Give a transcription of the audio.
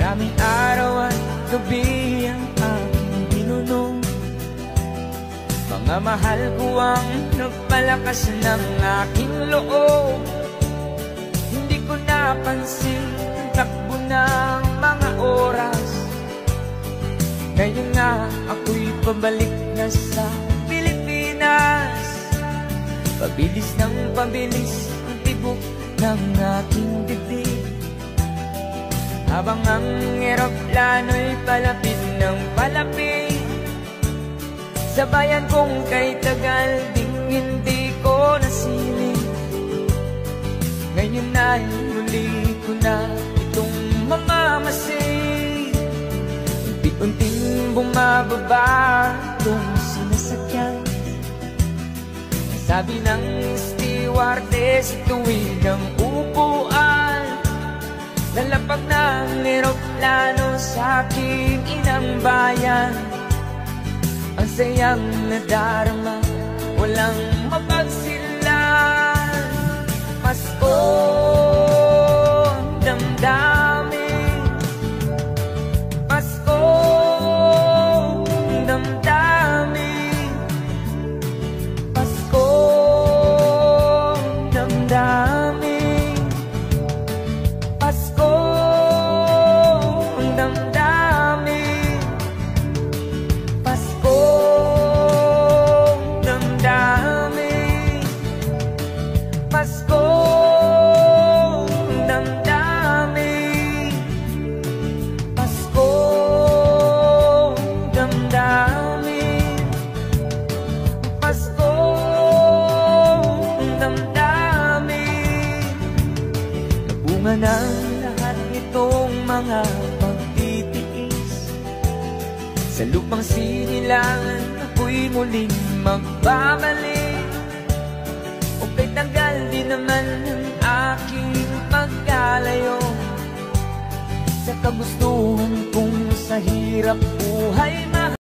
Maraming araw at gabi ang aking binunong. Mga mahal ko ang nagpalakas ng aking loob. Hindi ko napansin ang takbo ng mga oras. Ngayon nga ako'y pabalik na sa Pilipinas. Pabilis ng pabilis ang tibok ng aking dibdib, habang ang eroplano'y palapit ng palapit sa bayan kong kay tagal ding hindi ko nasilip. Ngayon ay muli ko na itong mamamasid. Unti-unting bumababa itong sinasakyan. Sabi ng stewardess, tuwid ang upuan. Lalapag ng eroplano sa aking inang bayan. Ang sayang nadarama, walang mapagsilan. Pasko ang damdamin, Pasko ang damdamin, Pasko ang damdamin, Pasko ang damdamin, Pasko ang damdamin, Pasko ang damdamin, Pasko ang damdamin, Pasko ang damdamin. Nabunga ng lahat nitong mga pagtitiis. Sa lupang sinilangan ako'y muling magbabalik. O kay tagal din naman ang aking pagkalayo sa kagustuhan kong sa hirap buhay